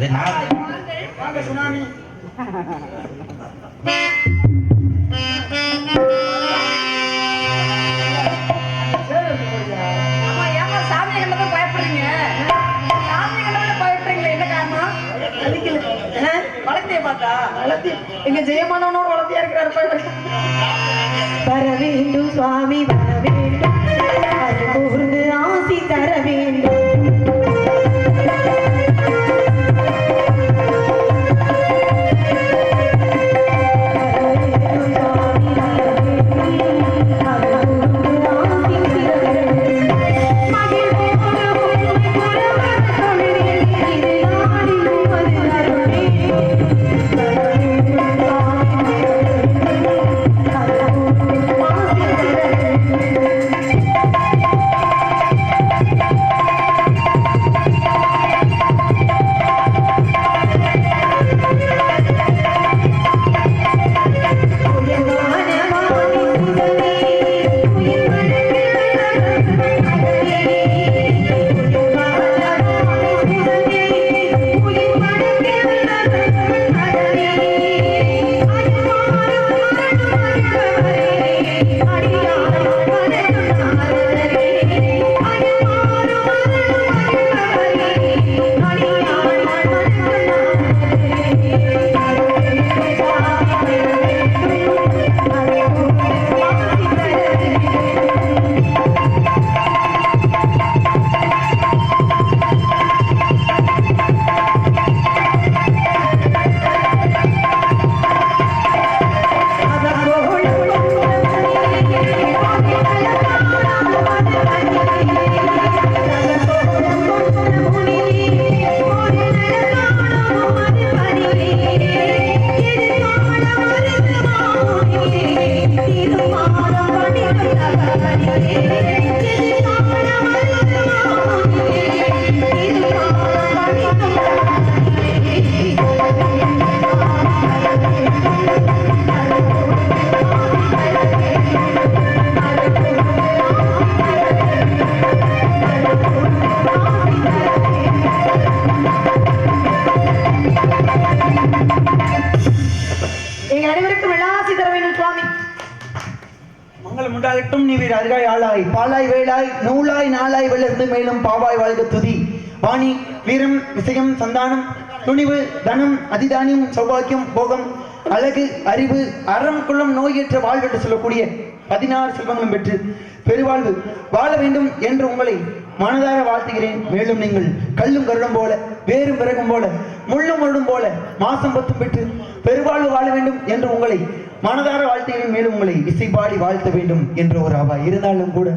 அது நான் சுனாமி எங்க ஜெயமானவனோட வளர்த்தியா இருக்கிறாரு. வர வேண்டும் சுவாமி வர வேண்டும், அது கூர்ந்து ஆசி தர வேண்டும். அருகாய் ஆளாய் பாலாய் வேளாய் நூலாய் நாளாய் வெள்ளந்து மேலும் பாவாய் வாழ்க துதி வாணி வீரம் விசயம் சந்தானம் துணிவு தனம் அதிதானியம் சௌபாக்கியம் போகம் அழகு அறிவு அறம் குளம் நோயற்ற வாழ்வு என்று சொல்லக்கூடிய 16 செல்வங்களும் பெற்று பெருவாழ்வு வாழ வேண்டும் என்று உங்களை மனதார வாழ்த்துகிறேன். மேலும் நீங்கள் கல்லும் கருடம் போல வேறும் பிறகும் போல முள்ளும் மருடும் போல மாசம் 10 பெற்று பெருவாழ்வு வாழ வேண்டும் என்று உங்களை மனதார வாழ்த்துகிறேன். மேலும் உங்களை இசைப்பாடி வாழ்த்த வேண்டும் என்ற ஒரு ஆவா இருந்தாலும் கூட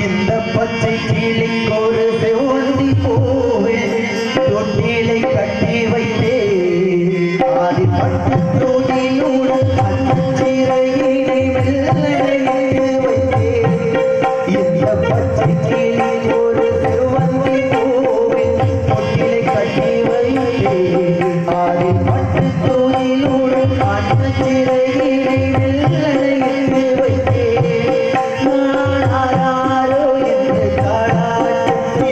இந்த பச்சை கிளிக்கு ஒரு செவ்வந்தி பூவே தொட்டிலை கட்டி வைத்தே ஆதி பட்டு தோணியுடன் சிறையினை வெள்ளை வைத்தே இந்த பச்சை கிளி ஒரு செவ்வந்தி பூவே தொட்டிலை கட்டி வைத்தே ஆதி பட்டு தோணியுடன் சிறையினை வெள்ளை வைத்தே நாடாரோ என்று காடாட்டு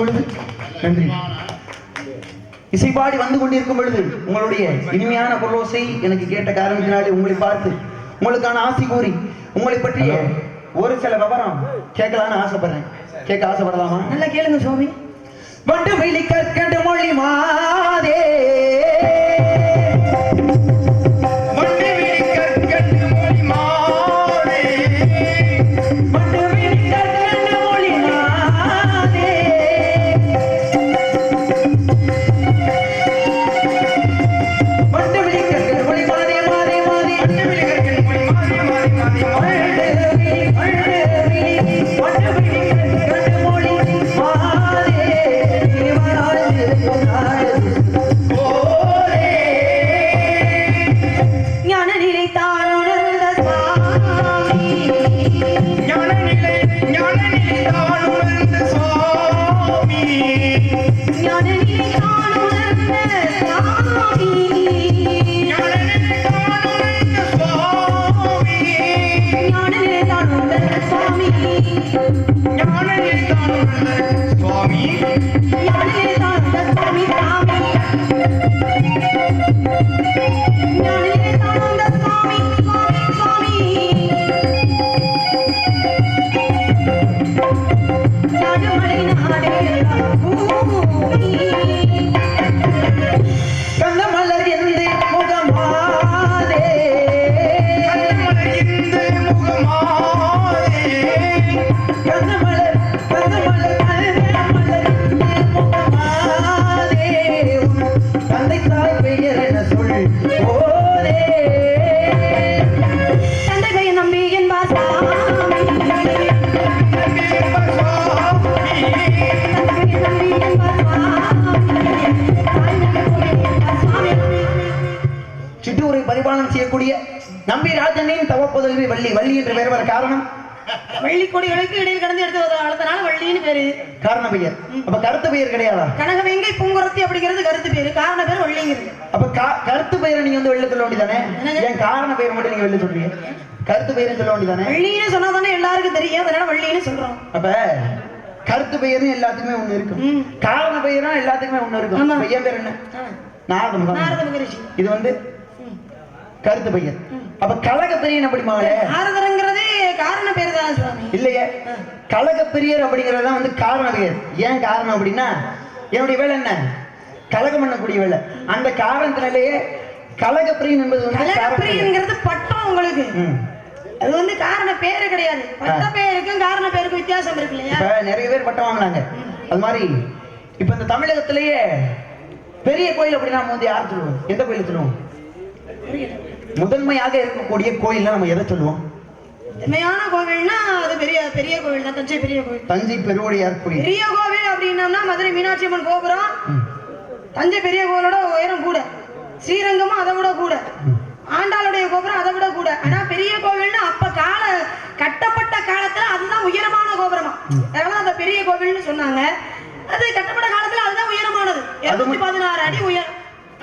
பொழுது நன்றி. இசைப்பாடி வந்து கொண்டிருக்கும் பொழுது உங்களுடைய இனிமையான குரலோசை எனக்கு கேட்ட காரணத்தினாலே உங்களை பார்த்து உங்களுக்கான ஆசை கூறி உங்களை பற்றிய ஒரு சில விவரம் கேட்கலான்னு ஆசைப்படுறேன். கேட்க ஆசைப்படலாமா? நல்லா கேளுங்க சுவாமி. வண்டு வெளி கற்கண்டு மொழி மாதே பரிபாலனம் செய்யக்கூடிய நம்பி ராஜனின் தவப்புதல்வி வள்ளி. வள்ளி என்று பெயர் வர காரணம் வள்ளி கொடிகளுக்கு இடையில் கடந்து எடுத்து வளர்த்தனால வள்ளின்னு பேரு காரண பெயர். அப்ப கருத்து பெயர் கிடையாதா? கனகவேங்கை பூங்குரத்தி அப்படிங்கிறது கருத்து பேரு, காரண பேர் வள்ளிங்கிறது. அப்ப கருத்து பெயரை நீங்க வந்து வெளில சொல்ல வேண்டியதானே? ஏன் காரண பெயர் மட்டும் நீங்க வெளில சொல்றீங்க? கருத்து பெயர் சொல்ல வேண்டியதானே? வள்ளின்னு சொன்னாதானே எல்லாருக்கும் தெரியும், அதனால வள்ளின்னு சொல்றோம். அப்ப கருத்து பெயரும் எல்லாத்துக்குமே ஒண்ணு இருக்கும், காரண பெயரும் எல்லாத்துக்குமே ஒண்ணு இருக்கும். பையன் பேர் என்ன? நாரத மகரிஷி. இது வந்து கருத்து பெயர். அப்ப கழக பெரியன் அப்படி மகளே நாரதங்கிறது காரண பேர் தான் சுவாமி. இல்லையே, கழக பெரியர் அப்படிங்கறது வந்து காரண பெயர். ஏன் காரணம் அப்படின்னா என்னுடைய வேலை என்ன? கழகம் பண்ணக்கூடிய வேலை. அந்த காரணத்தினாலேயே கழக பிரியன் என்பது வந்து கழக பிரியன்ங்கிறது பட்டம் உங்களுக்கு. அது வந்து காரண பேரு கிடையாது. பட்ட பேருக்கும் காரண பேருக்கும் வித்தியாசம் இருக்கு இல்லையா? இப்ப நிறைய பேர் பட்டம் வாங்கினாங்க. அது மாதிரி இப்ப இந்த தமிழகத்திலேயே பெரிய கோயில் அப்படின்னா நம்ம வந்து யார் சொல்லுவோம்? எந்த கோயில் சொல்லுவோம்? முதன்மையாக இருக்கக்கூடிய கோயில்னா நம்ம எதை சொல்லுவோம்? முதன்மையான கோவில்னா அது பெரிய பெரிய கோவில் தான். தஞ்சை பெரிய கோவில், தஞ்சை பெருவுடையார் கோயில். பெரிய கோவில் அப்படின்னா மதுரை மீனாட்சி அம்மன் கோபுரம். தஞ்சை பெரிய கோவிலோட உயரம் கூட, ஸ்ரீரங்கமும் அதை விட கூட, ஆண்டாளுடைய கோபுரம் அதை விட கூட. ஆனா பெரிய கோவில்னா அப்ப கட்டப்பட்ட காலத்துல அதுதான் உயரமான கோபுரமா, அதனால அந்த பெரிய கோவில்னு சொன்னாங்க. அது கட்டப்பட்ட காலத்துல அதுதான் உயரமானது, 216 அடி உயரம்.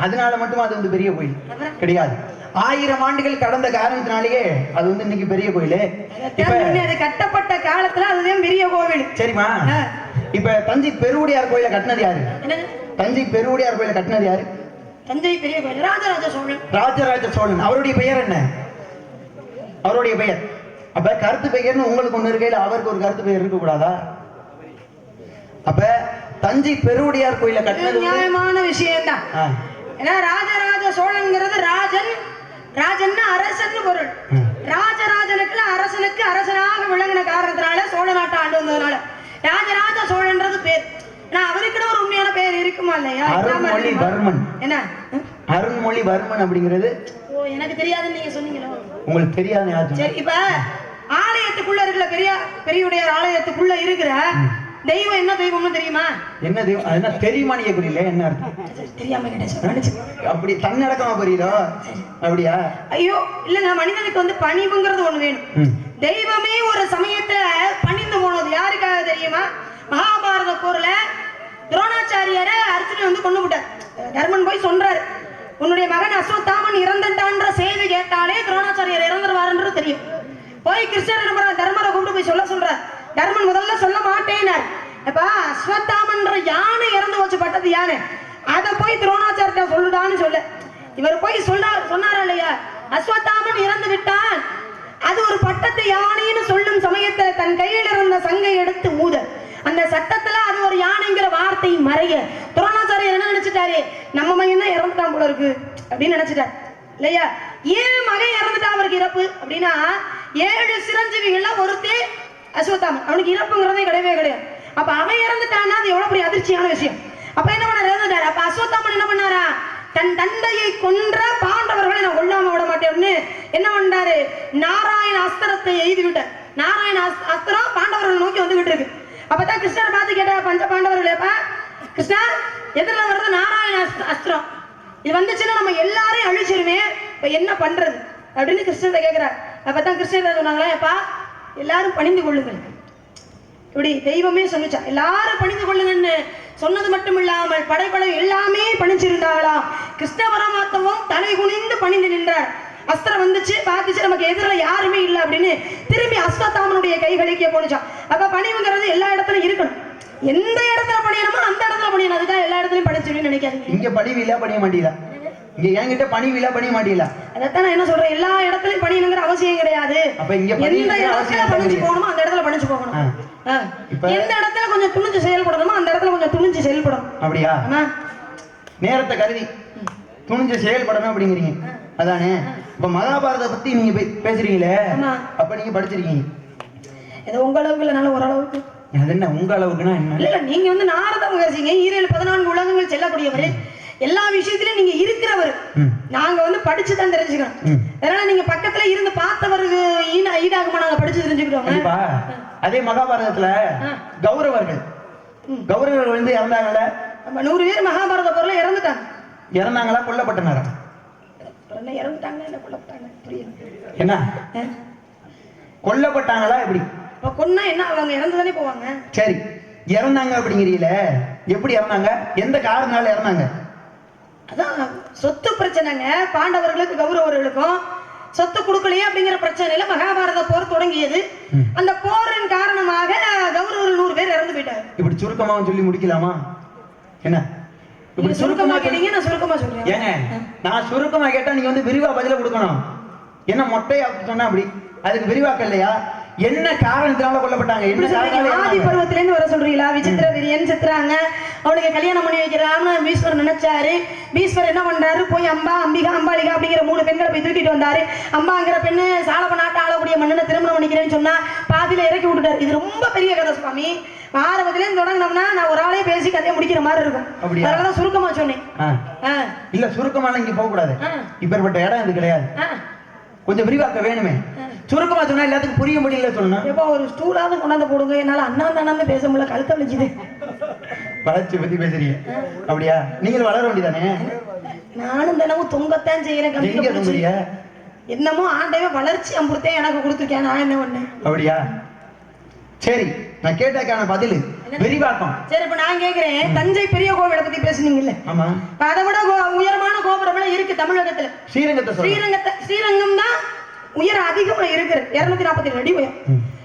அதனால மட்டும் அது வந்து பெரிய கோயில் கிடையாது. 1000 ஆண்டுகள் கடந்த காரணத்தினாலேயே அது வந்து இன்னைக்கு பெரிய கோயில். அது கட்டப்பட்ட காலத்துல அதுதான் பெரிய கோவில். சரிமா? இப்ப தஞ்சை பெருவுடையார் கோயில கட்டினது யாரு? தஞ்சை பெருவுடையார் கோயில கட்டினது யாரு? தஞ்சை பெரிய கோயில் ராஜராஜ சோழன். ராஜராஜ சோழன். அவருடைய பெயர் என்ன? அவருடைய பெயர். அப்ப கருத்து பெயர்னு உங்களுக்கு ஒண்ணு இருக்கையில அவருக்கு ஒரு கருத்து பெயர் இருக்க கூடாதா? அப்ப தஞ்சை பெருவுடையார் கோயில கட்டினது நியாயமான விஷயம் தான். ஏன்னா ராஜராஜ சோழன்ங்கிறது ராஜன், ராஜன்னா அரசன் பொருள். ராஜராஜனுக்கு அரசனுக்கு அரசனாக விளங்கின காரணத்தினால சோழ நாட்டை ஆண்டு வந்ததுனால ராஜராஜ சோழன்றது பேர். அவருக்குன்னு ஒரு உண்மையான பேர் இருக்குமா இல்லையா? அருண்மொழிவர்மன். என்ன அருண்மொழிவர்மன் அப்படிங்கிறது எனக்கு தெரியாதுன்னு நீங்க சொன்னீங்களோ? உங்களுக்கு தெரியாது. சரி, இப்ப ஆலயத்துக்குள்ள இருக்கிற பெரியவுடையார் ஆலயத்துக்குள்ள இருக்கிற தெய்வம் என்ன தெய்வம்னு தெரியுமா? என்ன தெய்வம்? அது என்ன தெரியுமா? நீங்க புரியல என்ன அர்த்தம்? தெரியாம கேட்டேன். அப்படி தன்னடக்கமா புரியுதோ? அப்படியா? ஐயோ இல்ல, மனிதனுக்கு வந்து பணிவுங்கிறது ஒண்ணு வேணும். தெய்வமே ஒரு சமயத்துல பணிந்து போனது யாருக்காக தெரியுமா? மகாபாரத போர்ல துரோணாச்சாரியர அர்ஜுனன் வந்து கொண்டு விட்டார். தர்மன் போய் சொல்றாரு, உன்னுடைய மகன் அஸ்வத்தாமன் இறந்துட்டான்ற செய்தி கேட்டாலே துரோணாச்சாரியர் இறந்துருவாருன்றது தெரியும். போய் கிருஷ்ணர் தர்மரை கூப்பிட்டு போய் சொல்ல சொல்றார். தர்மன் முதல்ல சொல்ல மாட்டேனார். அப்ப அஸ்வத்தாமன்ற பட்டத்து யானை. அதை போய் துரோணாச்சாரிட்ட சொல்லுடான்னு சொல்ல இவர் போய் சொன்னாரா இல்லையா, அஸ்வத்தாமன் இறந்து விட்டான், அது ஒரு பட்டத்து யானைன்னு சொல்லும் சமயத்தை தன் கையில் இருந்த சங்கை எடுத்து ஊத அந்த சட்டத்துல அது ஒரு யானைங்கிற வார்த்தை மறைய துரோணாச்சாரியர் என்ன நினைச்சிட்டாரு, நம்ம மையம் தான் இறந்துட்டான் போல இருக்கு அப்படின்னு நினைச்சிட்டார் இல்லையா. ஏன் மகன் இறந்துட்டா அவருக்கு இறப்பு அப்படின்னா 7 சிரஞ்சீவிகள்ல ஒருத்தே அஸ்வத்தாமன், அவனுக்கு இறப்புங்கிறதே கிடையவே கிடையாது. அப்ப அவன் இறந்துட்டான்னா அது எவ்வளவு பெரிய அதிர்ச்சியான விஷயம். அப்ப என்ன பண்ண இறந்துட்டாரு. அப்ப அஸ்வத்தாமன் என்ன பண்ணாரா, தன் தந்தையை கொன்ற பாண்டவர்களை நான் கொல்லாம விட மாட்டேன்னு என்ன பண்ணாரு, நாராயண அஸ்திரத்தை எய்து விட்டார். நாராயண அஸ்திரம் பாண்டவர்கள் நோக்கி வந்துகிட்டு இருக்கு. அப்பதான் கிருஷ்ணர் பார்த்து கேட்டா, பஞ்ச பாண்டவர்களேப்பா கிருஷ்ணா எதிரில் வர்றது நாராயண அஸ்திரம், இது வந்துச்சுன்னா நம்ம எல்லாரையும் அழிச்சிருமே, இப்ப என்ன பண்றது அப்படின்னு கிருஷ்ணர் கேட்கிறார். அப்பதான் கிருஷ்ணர் சொன்னாங்களா, எப்பா எல்லாரும் பணிந்து கொள்ளுங்கள், இப்படி தெய்வமே சொல்லிச்சா எல்லாரும் பணிந்து கொள்ளுங்கன்னு சொன்னது மட்டும் இல்லாமல் படைப்படை எல்லாமே பணிச்சிருந்தாங்களா. கிருஷ்ண பரமாத்மாவும் தலை குனிந்து பணிந்து நின்றார். அஸ்திரம் வந்துச்சு பார்த்துச்சு, நமக்கு எதிரில் யாருமே இல்லை அப்படின்னு திரும்பி அஸ்வத்தாமனுடைய கைகளுக்கே போனுச்சான். அப்ப பணிவுங்கிறது எல்லா இடத்துலயும் இருக்கணும், எந்த இடத்துல பணியணுமோ அந்த இடத்துல பணியணும், அதுதான் எல்லா இடத்துலயும் பணிச்சிருன்னு நினைக்காதீங்க. இங்க பணிவில்லா பணிய மாட்டீங்களா, இங்க என்கிட்ட பணிவில்லா பணிய மாட்டீங்களா, அதைத்தான் நான் என்ன சொல்றேன், எல்லா இடத்துலயும் பணியணுங்கிற அவசியம் கிடையாது. எந்த இடத்துல பணிச்சு போகணுமோ அந்த இடத்துல பணிச்சு போகணும். எந்த இடத்துல கொஞ்சம் துணிஞ்சு செயல்படணுமோ அந்த இடத்துல கொஞ்சம் துணிஞ்சு செயல்படணும். அப்படியா, நேரத்தை கருதி துணிஞ்சு செயல்படணும் அப்படிங்கிறீங்க அதானே. இப்ப மகாபாரத பத்தி நீங்க பேசுறீங்களே, அப்ப நீங்க படிச்சிருக்கீங்க, ஏதோ உங்க அளவுக்கு இல்ல, ஓரளவுக்கு. அது என்ன உங்க அளவுக்குன்னா என்ன, இல்ல நீங்க வந்து நாரத மகர்ஷிங்க, 14 உலகங்கள் செல்லக்கூடியவர், எல்லா விஷயத்திலயும் நீங்க இருக்கிறவர், நாங்க வந்து படிச்சுதான் தெரிஞ்சுக்கணும். அதனால நீங்க பக்கத்துல இருந்து பார்த்தவருக்கு ஈடாகுமா நாங்க படிச்சு தெரிஞ்சுக்கிட்டோம். அதே மகாபாரதத்துல கௌரவர்கள் வந்து இறந்தாங்கல்ல, 100 பேர் மகாபாரத பொருளை இறந்துட்டாங்க. இறந்தாங்களா கொல்லப்பட்டனாரா? இறந்துட்டாங்க என்ன கொல்லப்பட்டாங்க என்ன கொல்லப்பட்டாங்களா எப்படி? கொன்னா என்ன அவங்க இறந்துதானே போவாங்க. சரி, இறந்தாங்க அப்படிங்கிறீல, எப்படி இறந்தாங்க, எந்த காரணத்தால இறந்தாங்க? அதான் சொத்து பிரச்சனைங்க, பாண்டவர்களுக்கு கௌரவர்களுக்கும் சொத்து கொடுக்கலையே அப்படிங்கிற பிரச்சனையில மகாபாரத போர் தொடங்கியது. அந்த போரின் காரணமாக கௌரவர்கள் 100 பேர் இறந்து போயிட்டாங்க. இப்படி சுருக்கமா சொல்லி முடிக்கலாமா என்ன? இப்படி சுருக்கமா கேட்டீங்க, நான் சுருக்கமா சொல்றேன். ஏங்க நான் சுருக்கமா கேட்டா நீங்க வந்து விரிவா பதில கொடுக்கணும். என்ன மொட்டையா சொன்னா அப்படி, அதுக்கு விரிவாக்க இல்லையா? என்ன காரணத்தினால கொல்லப்பட்டாங்க? ஆதி பருவத்தில இருந்து வர சொல்றீங்களா? விசித்திர வீரியன் சித்திராங்க, அவனுக்கு கல்யாணம் பண்ணி வைக்கிறான்னு பீஷ்மர் நினைச்சாரு. பீஷ்மர் என்ன பண்றாரு, போய் அம்பா, அம்பிகா, அம்பாலிகா அப்படிங்கிற 3 பெண்களை போய் தூக்கிட்டு வந்தாரு. அம்பாங்கிற பெண்ணு சாலப நாட்டை ஆளக்கூடிய மன்னனை திருமணம் பண்ணிக்கிறேன்னு சொன்னா பாதியில இறக்கி விட்டுட்டாரு. இது ரொம்ப பெரிய கதை சுவாமி. ஆரம்பத்திலே தொடங்கினோம்னா நான் ஒரு ஆளே பேசி கதையை முடிக்கிற மாதிரி இருக்கும். அதனாலதான் சுருக்கமா சொன்னேன். இல்ல சுருக்கமாலாம் இங்க போக கூடாது, இப்பேற்பட்ட இடம் இது கிடையாது, கொஞ்சம் விரிவாக்க வேணுமே. சுருக்கமா சொன்னா எல்லாத்துக்கும் புரிய முடியல சொல்லணும். எப்ப ஒரு ஸ்டூலாவது கொண்டாந்து போடுங்க, என்னால அண்ணாந்து பேச முடியல, கழுத்த வலிக்குது. வளர்ச்சி பத்தி பேசுறீங்க அப்படியா? நீங்களும் வளர வேண்டியதானே. நானும் தினமும் தொங்கத்தான் செய்யறேன். என்னமோ ஆண்டவே வளர்ச்சி அம்புத்தே எனக்கு கொடுத்துருக்கேன், நான் என்ன பண்ணேன் அப்படியா? சரி, நான் கேட்டதுக்கான பதில் விரிவாக்கம். சரி, இப்ப நான் கேக்குறேன், தஞ்சை பெரிய கோவிலை பத்தி பேசுனீங்கல்ல? ஆமா. அதை விட உயரமான கோபுரம் இருக்கு தமிழகத்துல. ஸ்ரீரங்கம் தான் உயர அதிகமா இருக்கு, 247 அடி உயரம்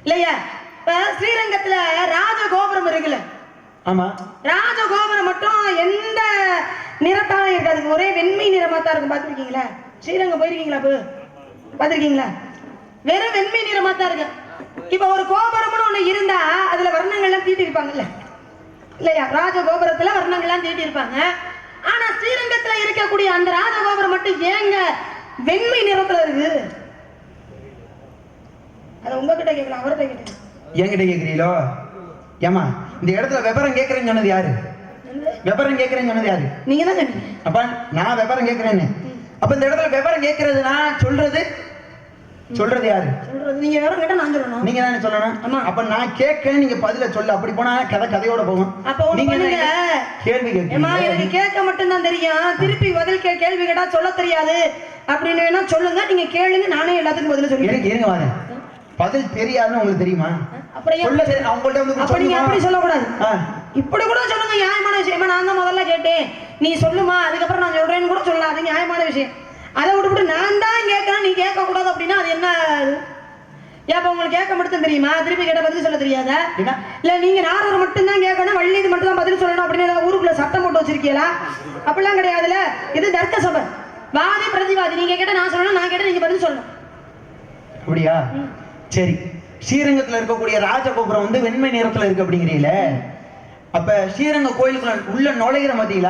இல்லையா? இப்ப ஸ்ரீரங்கத்துல ராஜகோபுரம் இருக்குல்ல? ஆமா. ராஜகோபுரம் மட்டும் எந்த நிறத்தாலும் இருக்காது, ஒரே வெண்மை நிறமா தான் இருக்கும். பாத்துருக்கீங்களா? ஸ்ரீரங்கம் போயிருக்கீங்களா? பாத்துருக்கீங்களா? வெறும் வெண்மை நிறமா தான் இருக்கு. இப்ப ஒரு கோபுரம்னு ஒண்ணு இருந்தா அதுல வர்ணங்கள்லாம் தீட்டி இருப்பாங்கல்ல இல்லையா? ராஜகோபுரத்துல வர்ணங்கள்லாம் தீட்டி இருப்பாங்க. ஆனா ஸ்ரீரங்கத்துல இருக்கக்கூடிய அந்த ராஜகோபுரம் மட்டும் ஏங்க வெண்மை நிறத்துல இருக்கு? அத உங்ககிட்ட கேட்கலாம், அவர்கிட்ட கேட்கலாம். என்கிட்ட கேக்குறீங்களோ? ஏமா இந்த இடத்துல விவரம் கேட்கறேன்னு சொன்னது யாரு? விவரம் கேட்கறேன்னு சொன்னது யாரு? நீங்க தான் சொன்னீங்க. அப்ப நான் விவரம் கேட்கறேன்னு, அப்ப இந்த இடத்துல விவரம் கேட்கறது நான் சொல்றது யாரு? நீங்க விவரம் கேட்டா நான் சொல்லணும், நீங்க தானே சொல்லணும். அப்ப நான் கேட்கறேன், நீங்க பதில சொல்ல. அப்படி போனா கதையோட போகும். நீங்க கேள்வி கேட்கணும். எனக்கு கேட்க மட்டும் தான் தெரியும், திருப்பி பதில் கேள்வி கேட்டா சொல்ல தெரியாது அப்படின்னு வேணா சொல்லுங்க, நீங்க கேளுங்க, நானே எல்லாத்துக்கும் பதில சொல்லுங்க. இருங்க வாங்க, பதில் தெரியாதுன்னு உங்களுக்கு தெரியுமா? அப்படி சொல்லக்கூடாது, இப்படி கூட சொல்லுங்க, நியாயமான விஷயம். நான் தான் முதல்ல கேட்டேன், நீ சொல்லுமா, அதுக்கப்புறம் நான் சொல்றேன்னு கூட சொல்லலாம், அது நியாயமான விஷயம். அதை விட்டு நான் தான் கேட்கறேன், நீ கேட்க கூடாது அப்படின்னா அது என்ன? ஏப்ப உங்களுக்கு கேட்க மட்டும் தெரியுமா, திருப்பி கேட்ட பதில் சொல்ல தெரியாதா? இல்ல நீங்க நாரதர் மட்டும் தான் கேட்கணும், வள்ளி இது மட்டும் தான் பதில் சொல்லணும் அப்படின்னு ஏதாவது ஊருக்குள்ள சட்டம் போட்டு வச்சிருக்கீங்களா? அப்படிலாம் கிடையாதுல. இது தர்க்க சபை, வாதி பிரதிவாதி. நீங்க கேட்ட நான் சொல்லணும், நான் கேட்ட நீங்க பதில் சொல்லணும். அப்படியா? சரி. ஸ்ரீரங்கத்துல இருக்கக்கூடிய ராஜகோபுரம் வந்து வெண்மை நிறத்துல இருக்கு அப்படிங்கிறீங்களே, அப்ப ஸ்ரீரங்க கோயிலுக்குள்ள உள்ள நுழைகிற மத்தியில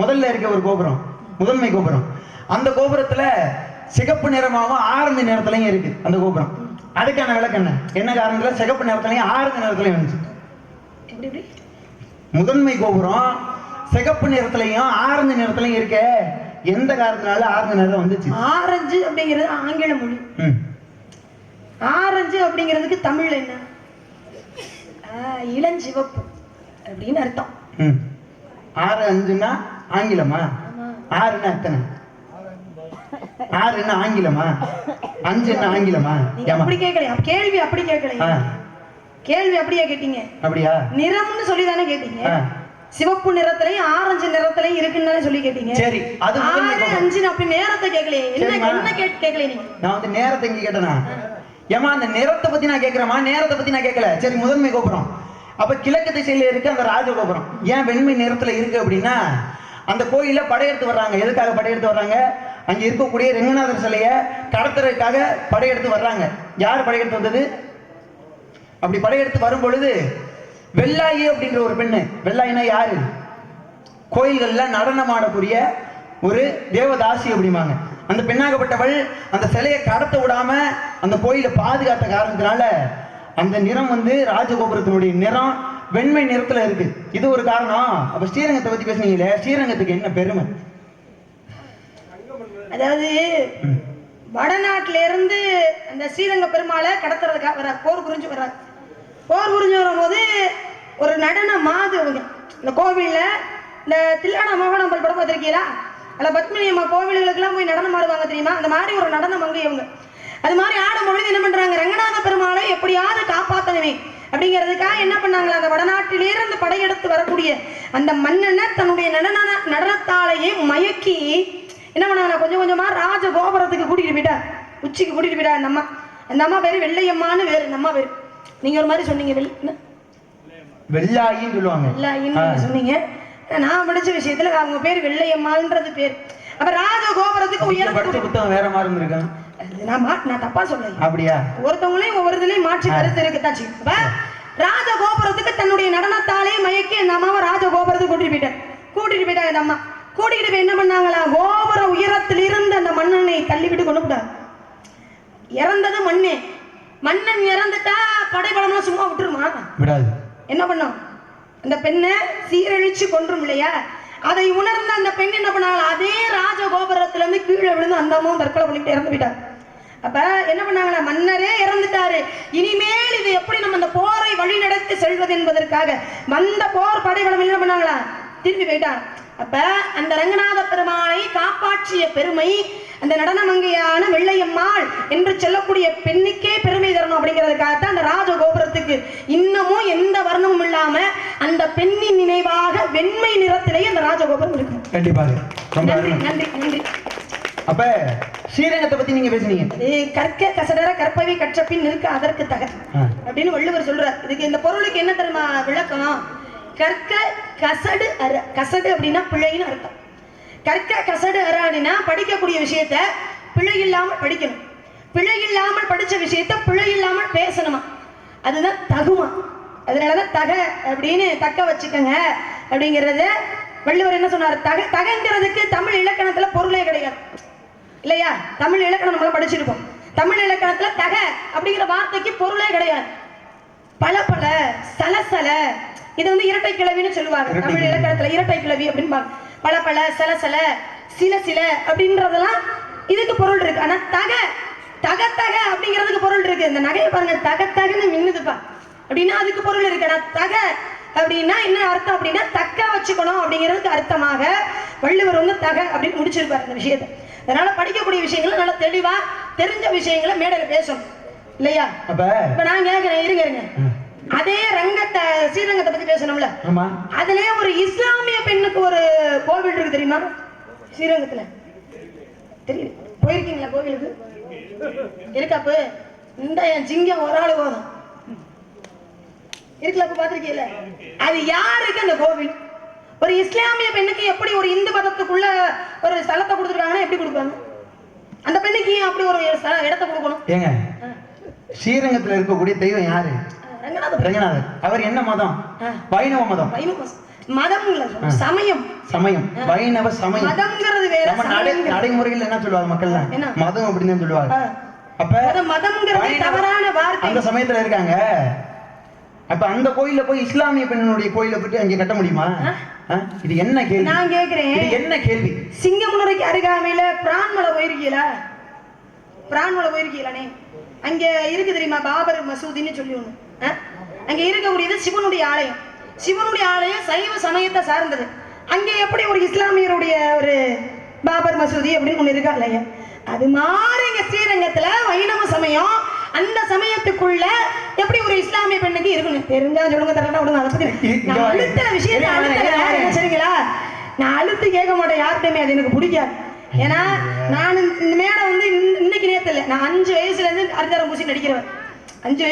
முதல்ல இருக்க ஒரு கோபுரம், முதன்மை கோபுரம், அந்த கோபுரத்துல சிகப்பு நிறமாவும் ஆரஞ்சு நிறத்துலயும் இருக்கு அந்த கோபுரம். அதுக்கான விளக்கம் என்ன? என்ன காரணத்துல சிகப்பு நிறத்துலயும் ஆரஞ்சு நிறத்துலயும் வந்துச்சு? முதன்மை கோபுரம் சிகப்பு நிறத்துலயும் ஆரஞ்சு நிறத்துலயும் இருக்க, எந்த காரணத்தினால ஆரஞ்சு நிறம் வந்துச்சு? ஆரஞ்சு அப்படிங்கிறது ஆங்கில மொழி. ஆரஞ்சு அப்படிங்கிறதுக்கு தமிழ்ல என்ன? இளஞ்சிவப்பு அப்படின்னு அர்த்தம். ஆரஞ்சுன்னா ஆங்கிலமா? ஆறுன்னா எத்தனை? ஆறு என்ன ஆங்கிலமா? அஞ்சு என்ன ஆங்கிலமா? அப்படி கேட்கல, கேள்வி அப்படி கேட்கல, கேள்வி அப்படியே கேட்டீங்க. அப்படியா? நிறம்னு சொல்லி தானே கேட்டீங்க. சிவப்பு நிறத்திலையும் ஆரஞ்சு நிறத்திலையும் இருக்குன்னு சொல்லி கேட்டீங்க. சரி, அது 6 5 அப்படி நேரத்தை கேட்கல. என்ன கேட்கல நீங்க? நான் வந்து நேரத்தை இங்க கேட்டனா? ஏமா அந்த நிறத்தை பத்தி நான் கேட்கிறேமா, நேரத்தை பத்தி நான் கேட்கல. சரி, முதன்மை கோபுரம் அப்ப கிழக்கு திசையில இருக்கு அந்த ராஜகோபுரம். ஏன் வெண்மை நிறத்துல இருக்கு அப்படின்னா, அந்த கோயில படையெடுத்து வர்றாங்க. எதுக்காக படையெடுத்து வர்றாங்க? அங்க இருக்கக்கூடிய ரெங்கநாதர் சிலைய கடத்துறதுக்காக படையெடுத்து வர்றாங்க. யார் படையெடுத்து வந்தது? அப்படி படையெடுத்து வரும் பொழுது வெள்ளாயி அப்படின்ற ஒரு பெண்ணு, வெள்ளாயினா யாரு? கோயில்கள்ல நடனம் ஆடக்கூடிய ஒரு தேவதாசி அப்படிமாங்க. அந்த பெண்ணாகப்பட்டவள் அந்த சிலையை கடத்த விடாம அந்த கோயிலை பாதுகாத்த காரணத்தினால அந்த நிறம் வந்து ராஜகோபுரத்தினுடைய நிறம் வெண்மை நிறத்துல இருக்கு. இது ஒரு காரணம். அப்ப ஸ்ரீரங்கத்தை பத்தி பேசுனீங்களே, ஸ்ரீரங்கத்துக்கு என்ன பெருமை? அதாவது வடநாட்டில இருந்து அந்த ஸ்ரீரங்க பெருமாளை கடத்துறதுக்காக வர போர் புரிஞ்சு வர்றாங்க. போர் புரிஞ்சு வரும்போது ஒரு நடன மாது அவங்க இந்த கோவில்ல, இந்த தில்லானா மோகனாம்பல் படம் பார்த்திருக்கீங்களா? அல்ல பத்மினி அம்மா கோவில்களுக்கெல்லாம் போய் நடனம் ஆடுவாங்க தெரியுமா? அந்த மாதிரி ஒரு நடனம் அங்கே இவங்க. அது மாதிரி ஆடும் பொழுது என்ன பண்றாங்க, ரங்கநாத பெருமாளை எப்படியாவது காப்பாற்றணுமே அப்படிங்கிறதுக்காக என்ன பண்ணாங்க, அந்த வடநாட்டிலிருந்து படையெடுத்து வரக்கூடிய அந்த மன்னனை தன்னுடைய நடனத்தாலேயே மயக்கி என்ன பண்ணாங்க, கொஞ்சம் கொஞ்சமா ராஜ கோபுரத்துக்கு கூட்டிட்டு போயிட்டா, உச்சிக்கு கூட்டிட்டு போயிட்டா. அந்த அம்மா பேரு வெள்ளையம்மான்னு வேறு. அந்த அம்மா பேரு நீங்க ஒரு மாதிரி சொன்னீங்க, வெள்ளாயின்னு சொல்லுவாங்க. வெள்ளாயின்னு சொன்னீங்க. நான் படிச்ச விஷயத்துல அவங்க பேர் வெள்ளையம்மாள்ன்றது பேர். அப்ப ராஜ கோபுரத்துக்கு உயரம் புத்தகம் வேற மாதிரி இருந்திருக்காங்க. நான் தப்பா சொல்றேன். அப்படியா? ஒருத்தவங்களையும் ஒவ்வொருத்தலையும் மாற்றி கருத்து இருக்குதாச்சு. ராஜ கோபுரத்துக்கு தன்னுடைய நடனத்தாலே மயக்கி அந்த அம்மாவை ராஜ கோபுரத்துக்கு கூட்டிட்டு போயிட்டாங்க. அந்த அம்மா கூட்டிட்டு போய் என்ன பண்ணாங்களா, கோபுர உயரத்தில் இருந்து அந்த மன்னனை தள்ளிவிட்டு கொண்டு போட்டாங்க. இறந்தது மண்ணே. மன்னன் இறந்துட்டா படைபலம்லாம் சும்மா விட்டுருமா? விடாது. என்ன பண்ணோம், அந்த பெண்ணை சீரழிச்சு கொன்றும் இல்லையா? அதை உணர்ந்த அந்த பெண் என்ன பண்ணாங்க, அதே ராஜ கோபுரத்துல இருந்து கீழே விழுந்து அந்த அம்மாவும் தற்கொலை பண்ணிட்டு இறந்து விட்டாங்க. அப்ப என்ன பண்ணாங்களா, மன்னரே இறந்துட்டாரு, இனிமேல் இது எப்படி நம்ம அந்த போரை வழி நடத்தி செல்வது என்பதற்காக வந்த போர் படைபலம் என்ன பண்ணாங்களா, திரும்பி போயிட்டாங்க. அப்ப அந்த ரங்கநாத பெருமாளை காப்பாற்றிய பெருமை அந்த நடனமங்கையான வெள்ளையம்மாள் என்று சொல்லக்கூடிய பெண்ணுக்கே பெருமை தரணும் அப்படிங்கிறதுக்காகத்தான் அந்த ராஜ கோபுரத்துக்கு இன்னமும் எந்த வர்ணமும் இல்லாம அந்த பெண்ணின் நினைவாக வெண்மை நிறத்திலேயே அந்த ராஜகோபுரம் இருக்கு. கண்டிப்பாக. நன்றி நன்றி நன்றி. அப்ப ஸ்ரீரங்கத்தை பத்தி நீங்க பேசுனீங்க. கற்க கசடர கற்பவை கற்ற பின் இருக்க அதற்கு தக அப்படின்னு வள்ளுவர் சொல்றார். இதுக்கு இந்த பொருளுக்கு என்ன தெரியுமா விளக்கம்? கற்க கசடு அற. கசடு அப்படின்னா பிழைன்னு அர்த்தம். கற்க கசடு அற அப்படின்னா படிக்கக்கூடிய விஷயத்த பிழை இல்லாமல் படிக்கணும், பிழை இல்லாமல் படிச்ச விஷயத்த பிழை இல்லாமல் பேசணுமா, அதுதான் தகுமா. அதனாலதான் தக அப்படின்னு தக்க வச்சுக்கங்க அப்படிங்கிறது வள்ளுவர் என்ன சொன்னார். தகங்கிறதுக்கு தமிழ் இலக்கணத்துல பொருளே கிடையாது இல்லையா? தமிழ் இலக்கணம் நம்மளாம் படிச்சிருக்கோம். தமிழ் இலக்கணத்துல தக அப்படிங்கிற வார்த்தைக்கு பொருளே கிடையாது. பல பல சலசல, இது வந்து இரட்டை கிளவின்னு சொல்லுவாங்க. தமிழ் இலக்கணத்துல இரட்டை கிளவி அப்படின்பாங்க. பல பல சலசல சில சில அப்படின்றதெல்லாம் இதுக்கு பொருள் இருக்கு. ஆனா தக தக தக அப்படிங்கிறதுக்கு பொருள் இருக்கு. இந்த நகையை பாருங்க, தக தகன்னு மின்னுதுப்பா அப்படின்னா அதுக்கு பொருள் இருக்கு. ஆனா தக அப்படின்னா என்ன அர்த்தம் அப்படின்னா தக்க வச்சுக்கணும் அப்படிங்கிறதுக்கு அர்த்தமாக வள்ளுவர் வந்து தக அப்படின்னு முடிச்சிருப்பாரு இந்த விஷயத்தை. அதனால படிக்கக்கூடிய விஷயங்களை நல்லா தெளிவா தெரிஞ்ச விஷயங்களை மேடையில பேசணும் இல்லையா? இப்ப நான் கேட்கிறேன், இருங்க அதே ரங்கத்தை ஸ்ரீரங்கத்தை பத்தி பேசணும்ல, அதுலயே ஒரு இஸ்லாமிய பெண்ணுக்கு ஒரு கோவில் இருக்கு தெரியுமா? ஸ்ரீரங்கத்துல தெரியும், போயிருக்கீங்களா கோவிலுக்கு? இருக்காப்பு இந்த என் சிங்கம் ஒரு ஆளு போதும். இருக்குல்ல, அப்ப பாத்திருக்கீல்ல? அது யாருக்கு அந்த கோவில்? ஒரு இஸ்லாமிய பெண்ணுக்கு எப்படி ஒரு இந்து மதத்துக்குள்ள ஒரு ஸ்தலத்தை கொடுத்துருக்காங்கன்னா எப்படி கொடுப்பாங்க? அந்த பெண்ணுக்கு ஏன் அப்படி ஒரு இடத்தை கொடுக்கணும்? ஏங்க, ஸ்ரீரங்கத்துல இருக்கக்கூடிய தெய்வம் யாரு? ரங்கநாதர். அவர் என்ன மதம்? வைணவ மதம். மதம் சமயம். சமயம் வைணவ சமயம். மதம்ங்கிறது வேற. நடைமுறையில் என்ன சொல்லுவாங்க மக்கள்? மதம் அப்படின்னு சொல்லுவாங்க. அப்ப மதம்ங்கிறது தவறான வார்த்தை. அந்த சமயத்துல இருக்காங்க. அப்ப அந்த கோயில போய் இஸ்லாமிய பெண்ணுடைய கோயில போய் அங்க கட்ட முடியுமா? இது என்ன கேள்வி? நான் கேக்குறேன், இது என்ன கேள்வி? சிங்கமுனரைக்கு அருகாமையில பிரான்மலை போயிருக்கீங்களா? பிரான்மலை போயிருக்கீங்களானே? அங்க இருக்கு தெரியுமா பாபர் மசூதின்னு சொல்லி ஒண்ணு. அங்க இருக்கக்கூடியது சிவனுடைய ஆலயம். சிவனுடைய ஆலயம் சைவ சமயத்தை சார்ந்தது. அங்க எப்படி ஒரு இஸ்லாமியருடைய ஒரு பாபர் மசூதி அப்படின்னு ஒண்ணு இருக்கா இல்லையா? அது மாதிரி இங்க ஸ்ரீரங்கத்துல வைணவ சமயம், அந்த சமயத்துக்குள்ள எப்படி ஒரு இஸ்லாமிய பெண்ணுக்கு இருக்கணும் தெரிஞ்சா சொல்லுங்க, தரேன்னா விடுங்க. அதை பத்தி நான் அழுத்த விஷயத்தை அழுத்த சரிங்களா? நான் அழுத்து கேட்க மாட்டேன் யார்கிட்டயுமே, அது எனக்கு பிடிக்காது. ஏன்னா நான் இந்த மேடம் வந்து இன்னைக்கு நேரத்துல இல்லை, நான் 5 வயசுல இருந்து அரிதாரம் பூசி நடிக்கிறவன். 5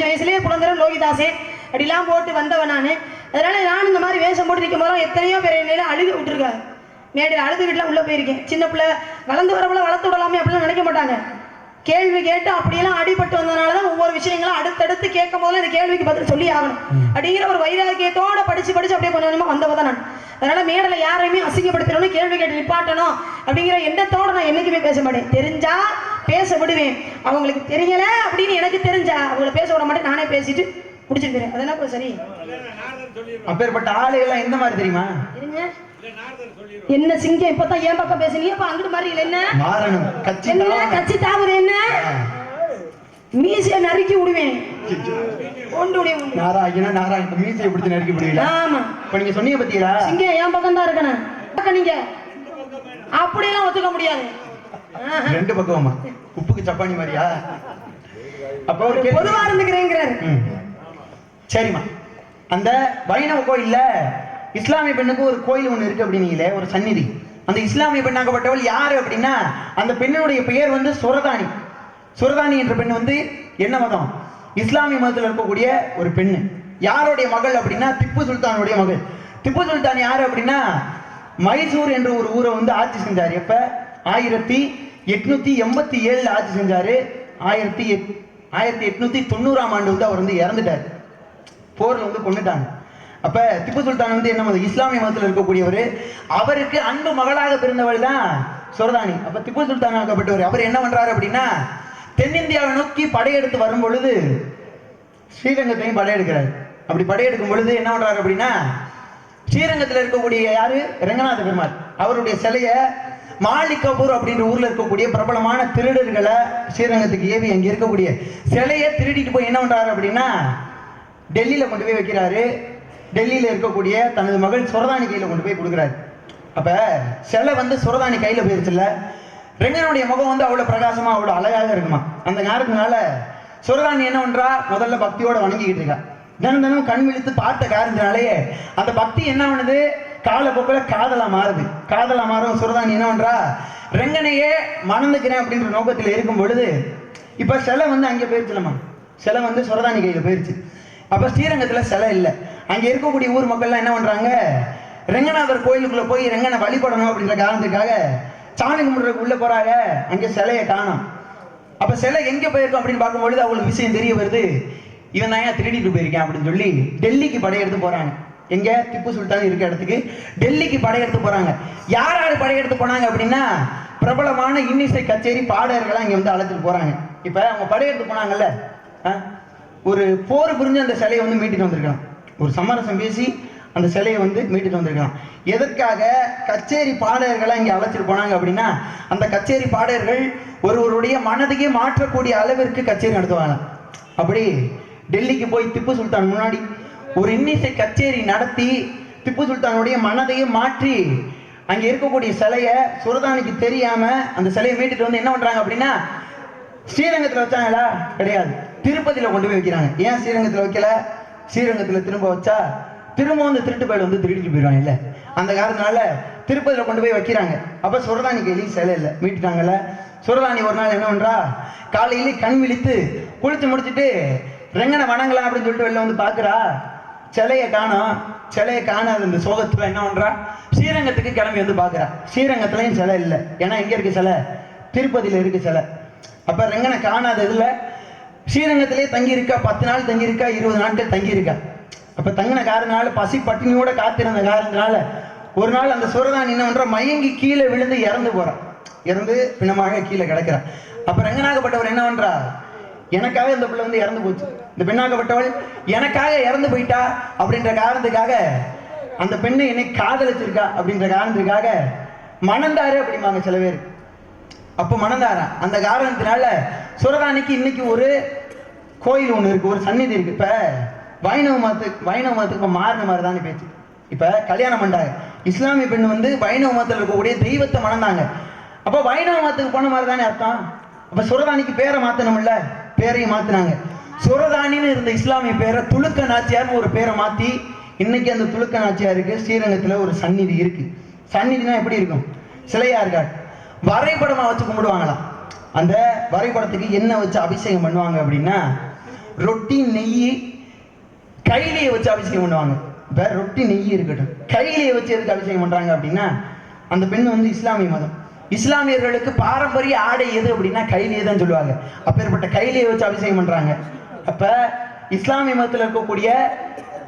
வயசுலயே புலந்தரம் லோகிதாசே அப்படிலாம் போட்டு வந்தவன் நானு. அதனால நான் இந்த மாதிரி வேஷம் போட்டு நிற்கும் போதும் எத்தனையோ பேர் என்னையில அழுக விட்டுருக்காங்க. மேடையில் அழுதுகிட்டுலாம் உள்ள போயிருக்கேன். சின்ன பிள்ளை வளர்ந்து வரப்பல வளர்த்து விடலாமே அப்படிலாம் நினைக்க மாட்டாங்க. கேள்வி கேட்டு அப்படியெல்லாம் அடிபட்டு வந்ததுனாலதான் ஒவ்வொரு விஷயங்களும் அடுத்தடுத்து கேட்கும் போது இந்த கேள்விக்கு பதில் சொல்லி ஆகணும் அப்படிங்கிற ஒரு வைராக்கியத்தோட படிச்சு அப்படியே கொஞ்சம் கொஞ்சமா வந்தவதான் நான். அதனால மேடல யாரையுமே அசிங்கப்படுத்தணும், கேள்வி கேட்டு நிப்பாட்டணும் அப்படிங்கிற எண்ணத்தோட நான் என்னைக்குமே பேச மாட்டேன். தெரிஞ்சா பேச விடுவேன், அவங்களுக்கு தெரியல அப்படின்னு எனக்கு தெரிஞ்சா அவங்கள பேச விட மாட்டேன், நானே பேசிட்டு முடிச்சிருக்கிறேன். அதெல்லாம் சரி. அப்பேற்பட்ட ஆளுகள் எந்த மாதிரி தெரியுமா? என்ன சிங்கம் இப்பதான் ஏன் பக்கம் பேசுனீங்க? அங்கிட்டு மாதிரி என்ன கட்சி தாவுது? என்ன மீசைய நறுக்கி விடுவேன். நாராயண மீசையை பிடிச்சி நறுக்கி விடுவீங்க. ஆமா, இப்ப நீங்க சொன்னீங்க பத்தியா சிங்கம் என் பக்கம் தான் இருக்கணும். நீங்க அப்படியெல்லாம் ஒத்துக்க முடியாது. 2 பக்கமா உப்புக்கு சப்பானி மாதிரியா? அப்ப ஒரு பொதுவா இருந்துக்கிறேங்கிறாரு. சரிம்மா, அந்த வைணவ கோயில்ல இஸ்லாமிய பெண்ணுக்கு ஒரு கோயில் ஒண்ணு இருக்கு அப்படின்னீங்களே, ஒரு சந்நிதி. அந்த இஸ்லாமிய பெண்ணாகப்பட்டவள் யாரு அப்படின்னா, அந்த பெண்ணுடைய பெயர் வந்து சுரதானி. சுரதானி என்ற பெண் வந்து என்ன மதம்? இஸ்லாமிய மதத்தில் இருக்கக்கூடிய ஒரு பெண்ணு. யாருடைய மகள் அப்படின்னா திப்பு சுல்தானுடைய மகள். திப்பு சுல்தான் யாரு அப்படின்னா, மைசூர் என்ற ஒரு ஊரை வந்து ஆட்சி செஞ்சாரு. எப்ப? 1887 ஆட்சி செஞ்சாரு. 1890ஆம் ஆண்டு வந்து அவர் வந்து இறந்துட்டார். போர்ல வந்து கொண்டுட்டாங்க. அப்ப திப்பு சுல்தான் வந்து என்ன மதம்? இஸ்லாமிய மதத்தில் இருக்கக்கூடியவர். அவருக்கு அன்பு மகளாக பிறந்தவள் தான் சுரதானி. அப்ப திப்பு சுல்தான் ஆக்கப்பட்டவர் அவர் என்ன பண்றாரு அப்படின்னா, தென்னிந்தியாவை நோக்கி படையெடுத்து வரும் பொழுது ஸ்ரீரங்கத்தையும் படையெடுக்கிறார். அப்படி படையெடுக்கும் பொழுது என்ன பண்றாரு அப்படின்னா, ஸ்ரீரங்கத்தில் இருக்கக்கூடிய யாரு? ரங்கநாத பெருமாள். அவருடைய சிலைய மாலிகபூர் அப்படின்ற ஊர்ல இருக்கக்கூடிய பிரபலமான திருடர்களை ஸ்ரீரங்கத்துக்கு ஏவி அங்க இருக்கக்கூடிய சிலையை திருடிட்டு போய் என்ன பண்றாரு அப்படின்னா, டெல்லியில கொண்டு போய் வைக்கிறாரு. டெல்லியில இருக்கக்கூடிய தனது மகள் சுரதானி கையில கொண்டு போய் கொடுக்குறாரு. அப்ப சிலை வந்து சுரதானி கையில போயிருச்சுல்ல, ரெங்கனுடைய முகம் வந்து அவ்வளவு பிரகாசமா அவ்வளவு அழகாக இருக்குமா. அந்த நேரத்தினால சுரதானி என்ன பண்றா, முதல்ல பக்தியோட வணங்கிக்கிட்டு இருக்கா. தினம் கண் விழித்து பார்த்த காரணத்தினாலேயே அந்த பக்தி என்ன பண்ணுது, காலப்போக்கில் காதலா மாறுது. காதலா மாறும் சுரதானி என்ன பண்றா, ரெங்கனையே மணந்துக்கிறேன் அப்படின்ற நோக்கத்தில் இருக்கும் பொழுது இப்ப சிலை வந்து அங்கே போயிருச்சுலமா, சிலை வந்து சுரதானி கையில போயிருச்சு. அப்ப ஸ்ரீரங்கத்துல சிலை இல்லை. அங்க இருக்கக்கூடிய ஊர் மக்கள்லாம் என்ன பண்றாங்க, ரெங்கநாதர் கோயிலுக்குள்ள போய் ரெங்கனை வழிபடணும் அப்படின்ற காரணத்துக்காக சாமி கும்பிடுறதுக்கு உள்ள போறாங்க. அங்க சிலையை காணும். அப்ப சிலை எங்க போயிருக்கோம் அப்படின்னு பார்க்கும்பொழுது அவங்களுக்கு விஷயம் தெரிய வருது, இவன் தான் ஏன் திருடிட்டு போயிருக்கேன் அப்படின்னு சொல்லி டெல்லிக்கு படையெடுத்து போறாங்க. எங்க? திப்பு சுல்தான் இருக்க இடத்துக்கு டெல்லிக்கு படையெடுத்து போறாங்க. யார் யார் படையெடுத்து போனாங்க அப்படின்னா, பிரபலமான இன்னிசை கச்சேரி பாடகர்கள்லாம் இங்க வந்து அழைச்சிட்டு போறாங்க. இப்ப அவங்க படையெடுத்து போனாங்கல்ல, ஒரு போர் புரிஞ்சு அந்த சிலையை வந்து மீட்டிட்டு வந்திருக்கலாம். ஒரு சமரசம் பேசி அந்த சிலையை வந்து மீட்டுட்டு வந்திருக்கலாம். எதற்காக? கச்சேரி பாடகர்களை இங்கே அழைச்சிட்டு போனாங்க அப்படின்னா, அந்த கச்சேரி பாடகர்கள் ஒருவருடைய மனதையே மாற்றக்கூடிய அளவிற்கு கச்சேரி நடத்துவாங்க. அப்படி டெல்லிக்கு போய் திப்பு சுல்தான் முன்னாடி ஒரு இன்னிசை கச்சேரி நடத்தி திப்பு சுல்தானுடைய மனதையே மாற்றி அங்கே இருக்கக்கூடிய சிலையை சுரதானிக்கு தெரியாம அந்த சிலையை மீட்டுட்டு வந்து என்ன பண்றாங்க அப்படின்னா, ஸ்ரீரங்கத்தில் வச்சாங்களா? கிடையாது, திருப்பதியில கொண்டு போய் வைக்கிறாங்க. ஏன் ஸ்ரீரங்கத்தில் வைக்கல? ஸ்ரீரங்கத்துல திரும்ப வச்சா திரும்ப வந்து திருட்டு பயல் வந்து திருடிட்டு போயிடுவாங்க இல்ல, அந்த காரணத்தினால திருப்பதியில கொண்டு போய் வைக்கிறாங்க. அப்ப சுரதானி கையிலையும் சிலை இல்லை, மீட்டுட்டாங்கல்ல. சுரதானி ஒரு நாள் என்ன பண்றா, காலையிலே கண் விழித்து குளிச்சு முடிச்சுட்டு ரெங்கனை வணங்கலாம் அப்படின்னு சொல்லிட்டு வெளில வந்து பாக்குறா, சிலையை காணோம். சிலையை காணாத இந்த சோகத்துல என்ன பண்றா, ஸ்ரீரங்கத்துக்கு கிளம்பி வந்து பாக்குறா. ஸ்ரீரங்கத்துலயும் சிலை இல்லை. ஏன்னா எங்க இருக்கு சிலை? திருப்பதியில இருக்கு சிலை. அப்ப ரெங்கனை காணாத இதுல ஸ்ரீரங்கத்திலே தங்கி இருக்கா. 10 நாள் தங்கி இருக்கா, 20 நாட்கள் தங்கி இருக்கா. அப்ப தங்கின காரணனால, பசி பட்டினியோட காத்திருந்த காரணத்தினால ஒரு நாள் அந்த சுரதானி என்ன பண்ற, மயங்கி கீழே விழுந்து இறந்து போறான். இறந்து பிணமாக கீழே கிடக்கிறான். அப்ப ரங்கனாகப்பட்டவர் என்ன பண்றா, எனக்காக இந்த பிள்ளை வந்து இறந்து போச்சு, இந்த பெண்ணாகப்பட்டவள் எனக்காக இறந்து போயிட்டா அப்படின்ற காரணத்துக்காக, அந்த பெண்ணை என்னை காதலிச்சிருக்கா அப்படின்ற காரணத்துக்காக மணந்தாரு அப்படிம்பாங்க சில பேர். அப்ப மணந்தாரா. அந்த காரணத்தினால சுரதானிக்கு இன்னைக்கு ஒரு கோயில் ஒண்ணு இருக்கு, ஒரு சந்நிதி இருக்கு. இப்ப வைணவ மதத்துக்கு இப்ப மாறின மாதிரி தானே பேச்சு. இப்ப கல்யாணம் பண்ணாங்க, இஸ்லாமிய பெண் வந்து வைணவ மதத்தில் இருக்கக்கூடிய தெய்வத்தை மணந்தாங்க. அப்ப வைணவ மதத்துக்கு போன மாதிரி தானே அர்த்தம். அப்ப சுரதானிக்கு பேரை மாத்தணும்ல, பேரையும் மாத்தினாங்க. சுரதானின்னு இருந்த இஸ்லாமிய பேரை துலுக்க நாச்சியார்னு ஒரு பேரை மாத்தி இன்னைக்கு அந்த துலுக்க நாச்சியாருக்கு ஸ்ரீரங்கத்துல ஒரு சந்நிதி இருக்கு. சந்நிதினா எப்படி இருக்கும்? சிலையா இருக்காது, வரைபடமா வச்சு கும்பிடுவாங்களாம். அந்த வரைபடத்துக்கு என்ன வச்சு அபிஷேகம் பண்ணுவாங்க அப்படின்னா, ரொட்டி நெய் கையிலேயே வச்சு அபிஷேகம் பண்ணுவாங்க. இப்ப ரொட்டி நெய் இருக்கட்டும், கையிலேயே வச்சு எதுக்கு அபிஷேகம் பண்றாங்க அப்படின்னா, அந்த பெண் வந்து இஸ்லாமிய மதம். இஸ்லாமியர்களுக்கு பாரம்பரிய ஆடை எது அப்படின்னா கையிலேயே தான் சொல்லுவாங்க. அப்பேற்பட்ட கையிலேயே வச்சு அபிஷேகம் பண்றாங்க. அப்ப இஸ்லாமிய மதத்துல இருக்கக்கூடிய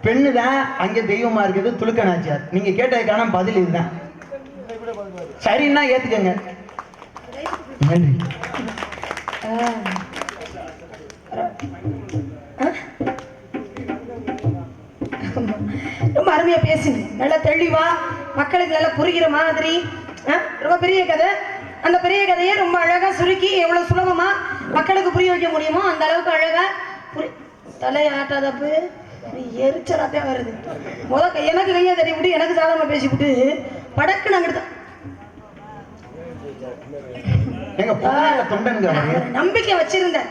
பெண்ணு தான் அங்கே தெய்வமா இருக்குது, துலுக்க நாச்சியார். நீங்க கேட்டதுக்கான பதில் இதுதான். சரின்னா ஏத்துக்கங்க. நன்றி. ரொம்ப அருமையா பேசுங்க, நல்லா தெளிவா மக்களுக்கு நல்லா புரிகிற மாதிரி. ரொம்ப பெரிய கதை. அந்த பெரிய கதையை ரொம்ப அழகா சுருக்கி எவ்வளவு சுலபமா மக்களுக்கு புரிய வைக்க முடியுமோ அந்த அளவுக்கு அழகா தலையாட்டாதப்பு எரிச்சலாத்தே வருது. எனக்கு கையை தட்டி விட்டு எனக்கு சாதமா பேசி விட்டு படக்கு நாங்க நம்பிக்கை வச்சிருந்தேன்.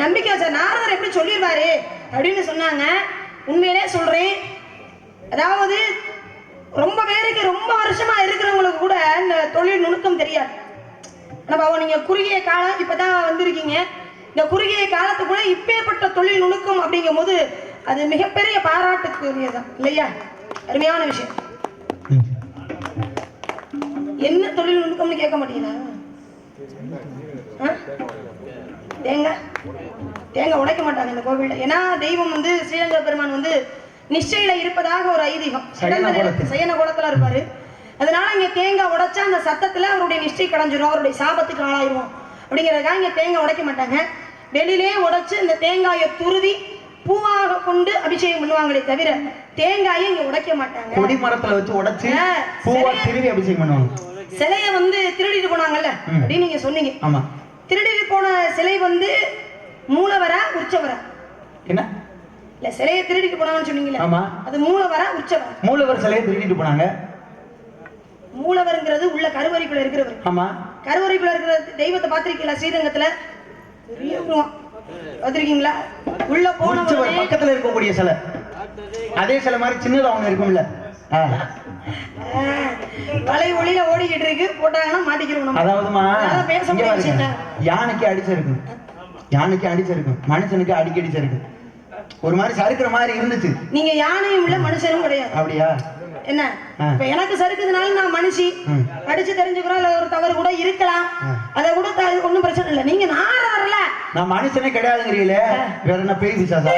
நம்பிக்கை வச்ச நாரதர் எப்படி சொல்லிடுவாரு அப்படின்னு சொன்னாங்க. உண்மையிலே சொல்றேன், அதாவது ரொம்ப பேருக்கு ரொம்ப வருஷமா இருக்கிறவங்களுக்கு கூட இந்த தொழில் நுணுக்கம் தெரியாது. நம்ம நீங்க குறுகிய காலம் இப்பதான் வந்திருக்கீங்க, இந்த குறுகிய காலத்துக்குள்ள இப்பேற்பட்ட தொழில் நுணுக்கம் அப்படிங்கும் போது அது மிகப்பெரிய பாராட்டுக்குரியதான் இல்லையா? அருமையான விஷயம். என்ன தொழில் நுணுக்கம்னு கேட்க மாட்டீங்களா? தேங்காய் உடைக்க மாட்டாங்க இந்த கோவில்ல. ஏன்னா தெய்வம் வந்து ஸ்ரீரங்க பெருமான் வந்து நிச்சயில இருப்பதாக ஒரு ஐதீகம். சயன கோலத்துல இருப்பாரு. அதனால இங்க தேங்காய் உடைச்சா அந்த சத்தத்துல அவருடைய நிச்சயம் கடைஞ்சிரும், அவருடைய சாபத்துக்கு ஆளாயிருவோம் அப்படிங்கிறதுக்காக இங்க தேங்காய் உடைக்க மாட்டாங்க. வெளியிலே உடைச்சு இந்த தேங்காயை துருவி பூவாக கொண்டு அபிஷேகம் பண்ணுவாங்களே தவிர தேங்காயை இங்க உடைக்க மாட்டாங்க. கொடி மரத்துல வச்சு உடைச்சு பூவா திருவி அபிஷேகம் பண்ணுவாங்க. சிலைய வந்து திருடிட்டு போனாங்கல்ல அப்படின்னு நீங்க சொன்னீங்க. ஆமா. திருடிட்டு போன சிலை வந்து மூலவரா உற்சவரா? என்ன இல்ல, சிலையை திருடிட்டு போனாங்கன்னு சொன்னீங்கல்ல. ஆமா. அது மூலவரா உற்சவரா? மூலவர் சிலையை திருடிட்டு போனாங்க. மூலவர்ங்கிறது உள்ள கருவறைக்குள்ள இருக்கிறவர். ஆமா. கருவறைக்குள்ள இருக்கிற தெய்வத்தை பாத்திருக்கீங்களா? ஸ்ரீரங்கத்துல பெரிய பாத்திருக்கீங்களா? உள்ள போன பக்கத்துல இருக்கக்கூடிய சிலை அதே சிலை மாதிரி சின்னதா ஒண்ணு இருக்கும்ல, வலை ஒளியில ஓடிக்கிட்டு இருக்கு, போட்டாங்கன்னா மாட்டிக்கிறோம். அதாவதுமா யானைக்கு அடிச்சிருக்கு, யானைக்கு அடிச்சிருக்கு, மனுஷனுக்கு அடிக்கடிச்சிருக்கு, ஒரு மாதிரி சறுக்குற மாதிரி இருந்துச்சு. நீங்க யானையும் இல்ல மனுஷனும் கிடையாது. அப்படியா? என்ன இப்ப எனக்கு சறுக்குதுனால நான் மனுஷி அடிச்சு தெரிஞ்சுக்கிறோம், இல்ல ஒரு தவறு கூட இருக்கலாம், அதை கூட ஒண்ணும் பிரச்சனை இல்லை. நீங்க நாரதர்ல நான் மனுஷனே கிடையாதுங்கிறீங்களே, வேற என்ன பேய் பிசாசா?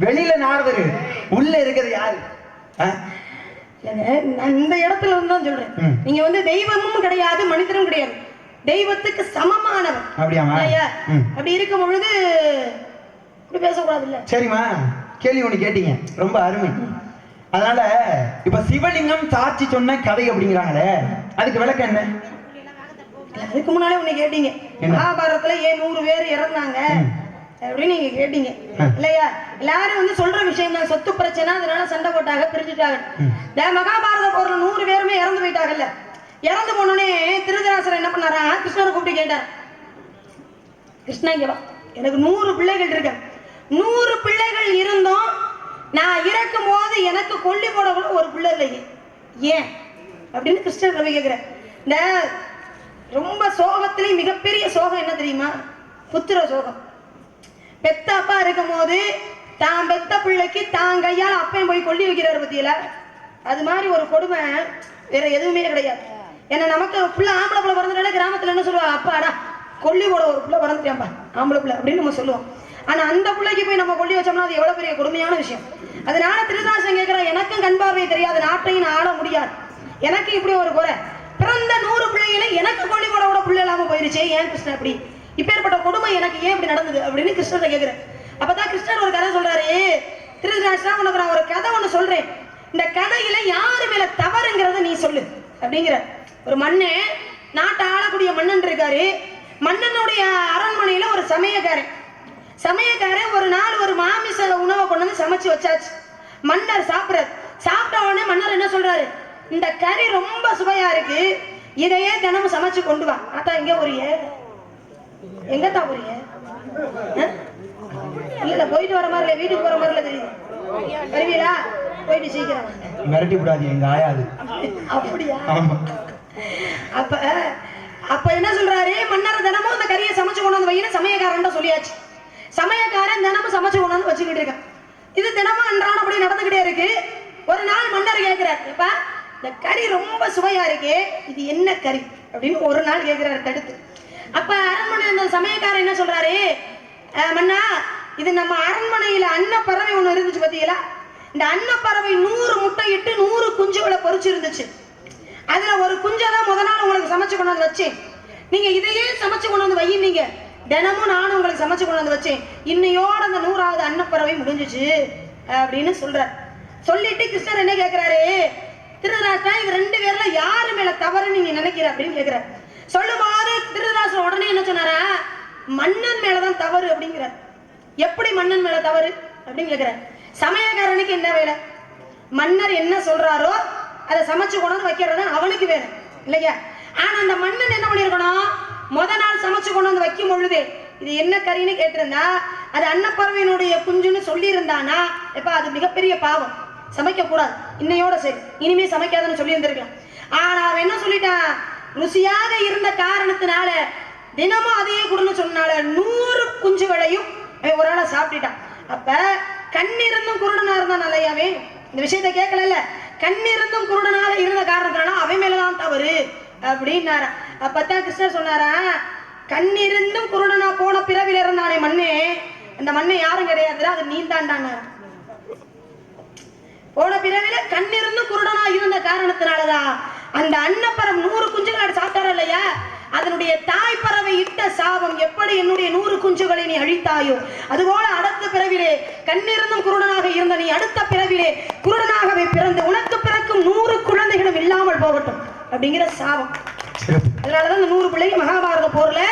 வெளியில நாரதரு, உள்ள இருக்கிறது யாரு? இந்த இடத்துல இருந்து தான் சொல்றேன். நீங்க வந்து தெய்வமும் கிடையாது, மனிதனும் கிடையாது, தெய்வத்துக்கு சமமானவர். அப்படியாமா? அப்படி இருக்கும் பொழுது இப்படி பேசக்கூடாது இல்ல. சரிம்மா, கேள்வி ஒண்ணு கேட்டீங்க, ரொம்ப அருமை. அதனால இப்ப சிவலிங்கம் சாட்சி சொன்ன கதை அப்படிங்கிறாங்களே, அதுக்கு விளக்கம் என்ன? அதுக்கு முன்னாலே ஒண்ணு கேட்டீங்க, மகாபாரதத்துல ஏன் 100 பேர் இறந்தாங்க அப்படின்னு நீங்க கேட்டீங்க இல்லையா? எல்லாரும் வந்து சொல்ற விஷயம் தான், சொத்து பிரச்சனை, அதனால சண்டை போட்டாங்க, பிரிஞ்சுட்டாங்க. மகாபாரத போர்ல 100 பேருமே இறந்து போயிட்டாங்கல்ல. இறந்து போனோடனே திருதராசர் என்ன பண்ணாரா, கிருஷ்ணரை கூப்பிட்டு கேட்டார், கிருஷ்ணா இங்க வா, எனக்கு 100 பிள்ளைகள் இருக்கு, 100 பிள்ளைகள் இருந்தோம், நான் இறக்கும் போது எனக்கு கொல்லி போட கூட ஒரு பிள்ளை இல்லையே, ஏன் அப்படின்னு கிருஷ்ணர் போய் கேட்கிறேன். இந்த ரொம்ப சோகத்திலே மிகப்பெரிய சோகம் என்ன தெரியுமா? புத்திர சோகம். பெத்த அப்பா இருக்கும் போது தான் பெத்த பிள்ளைக்கு தான் கையால் அப்பையும் போய் கொல்லி வைக்கிறாரு பத்தியில. அது மாதிரி ஒரு கொடுமை வேற எதுவுமே கிடையாது. ஏன்னா நமக்கு புள்ள ஆம்பளை பிள்ளை பிறந்துட்டாலே கிராமத்துல என்ன சொல்லுவா, அப்பாடா கொல்லி போட ஒரு பிள்ளை பிறந்துட்டேன்ப்பா ஆம்பளை பிள்ளை அப்படின்னு நம்ம சொல்லுவோம். ஆனா அந்த பிள்ளைக்கு போய் நம்ம கொல்லி வச்சோம்னா அது எவ்வளவு பெரிய கொடுமையான விஷயம். அதனால திருதராசன் கேட்கிறேன், எனக்கும் கண் பார்வை தெரியாது, நாட்டையும் ஆட முடியாது, எனக்கு இப்படி ஒரு குறை, பிறந்த 100 பிள்ளைகளை எனக்கு கொல்லி போட கூட பிள்ளை இல்லாம போயிருச்சு, ஏன் கிருஷ்ணன் அப்படி, இப்பேற்பட்ட கொடுமை எனக்கு ஏன் இப்படி நடந்தது அப்படின்னு கிருஷ்ணரை கேட்கிறேன். அப்பதான் கிருஷ்ணர் ஒரு கதை சொல்றாரு, திருதராசனா உனக்கு நான் ஒரு கதை ஒண்ணு சொல்றேன், இந்த கதையில யாரு மேல தவறுங்கிறத நீ சொல்லு அப்படிங்கிற. ஒரு மன்னன், நாட்டை ஆளக்கூடிய மன்னன் இருக்காரு. மன்னனுடைய அரண்மனையில ஒரு சமயக்காரன் ஒரு நாள் ஒரு மாமிச உணவை கொண்டு வந்து சமைச்சு வச்சாச்சு. மன்னர் சாப்பிட்ட உடனே மன்னர் என்ன சொல்றாரு, இந்த கறி ரொம்ப சுவையா இருக்கு, இதையே தினமும் சமைச்சு கொண்டு வா. அதான் எங்க போறிய, எங்கத்தான் போறிய? இல்ல போயிட்டு வர மாதிரி இல்ல, வீட்டுக்கு போற மாதிரி இல்ல தெரியுது. வருவீங்களா? போயிட்டு சீக்கிரம் மிரட்டி விடாது எங்க ஆயாது. அப்படியா? அப்ப என்ன சொல்றாரு, மன்னர் தினமும் இந்த கறியை சமைச்சு கொண்டு வந்து வையின்னு சமயக்காரன் சொல்லியாச்சு. சமயக்காரன் தினமும் சமைச்சு கொண்டு வந்து வச்சுக்கிட்டு இருக்கான். இது தினமும் அன்றாடப்படி நடந்துகிட்டே இருக்கு. ஒரு நாள் மன்னர் கேட்கிறார், எப்பா இந்த கறி ரொம்ப சுவையா இருக்கே, இது என்ன கறி அப்படின்னு ஒரு நாள் கேட்கிறாரு தடுத்து. அப்ப அரண்மனை அந்த சமயக்காரன் என்ன சொல்றாரு, மன்னா இது நம்ம அரண்மனையில அன்னப்பறவை ஒண்ணு இருந்துச்சு பத்தியலா, இந்த அன்னப்பறவை 100 முட்டை இட்டு 100 குஞ்சுகளை பொறிச்சு இருந்துச்சு. அதுல ஒரு குஞ்சதான் முத நாள் உங்களுக்கு சமைச்சு கொண்டு வந்து வச்சேன், நீங்க இதையே சமைச்சு கொண்டு வந்து வையினீங்க, தினமும் நானும் உங்களுக்கு சமைச்சு கொண்டு வந்து வச்சேன், இன்னையோட அந்த 100வது அன்னப்பறவை முடிஞ்சிச்சு அப்படின்னு சொல்றார். சொல்லிட்டு கிருஷ்ணர் என்ன கேட்கிறாரு, திருதராஷ்டிரா இது 2 பேர்ல யாரு மேல தவறு நீங்க நினைக்கிற அப்படின்னு கேட்கிறார். சொல்லும்போது திருதராஷ்டிரன் உடனே என்ன சொன்னாரா, மன்னன் மேலதான் தவறு அப்படிங்கிறார். எப்படி மன்னன் மேல தவறு அப்படின்னு கேட்கிறார். சமயக்காரனுக்கு என்ன வேலை, மன்னர் என்ன சொல்றாரோ அதை சமைச்சு கொண்டு வைக்கிறது அவனுக்கு வேலை இல்லையா. ஆனா அந்த மன்னன் என்ன பண்ணிருக்கணும், முத நாள் சமைச்சு கொண்டு வந்து வைக்கும் பொழுது இது என்ன கறின்னு கேட்டிருந்தா, அது அன்னப்பறவையினுடைய குஞ்சுன்னு சொல்லி இருந்தானா, எப்ப அது மிகப்பெரிய பாவம், சமைக்க கூடாது, இன்னையோட சரி, இனிமே சமைக்காதுன்னு சொல்லி இருந்திருக்கலாம். ஆனா அவன் என்ன சொல்லிட்டான், ருசியாக இருந்த காரணத்தினால தினமும் அதையே கொடுன்னு சொன்னால 100 குஞ்சுகளையும் அவன் ஒரு ஆளை சாப்பிட்டுட்டான். அப்ப கண்ணிருந்தும் குருடனா இருந்தான் நல்லையாவே, இந்த விஷயத்த கேட்கல, கண்ணிருந்தும் குருடனாக இருந்த காரணத்தினால அவன் மேலதான் தவறு அப்படின்னாரா. அப்பதான் கிருஷ்ணர் சொன்னாரா, கண்ணிருந்தும் குருடனா போன பிறவில இருந்தானே மண்ணே, அந்த மண்ணை யாரும் கிடையாது, அது நீ தாண்டான. போன பிறவில கண்ணிருந்தும் குருடனா இருந்த காரணத்தினாலதான் அந்த அன்னப்பறம் 100 குஞ்சுகளை சாப்பிட்டார இல்லையா, அதனுடைய தாய் பறவை இட்ட சாபம், எப்படி என்னுடைய 100 குஞ்சுகளை நீ அழித்தாயோ அதுபோல அடுத்த பிறவிலே கண்ணிருந்தும் குருடனாக இருந்த நீ அடுத்த பிறவிலே குருடனாகவே பிறந்து உனக்கு பிறக்கும் 100 குழந்தைகளும் இல்லாமல் போகட்டும் அப்படிங்கிற சாபம். அதனாலதான் இந்த 100 பிள்ளைங்க மகாபாரத போர்ல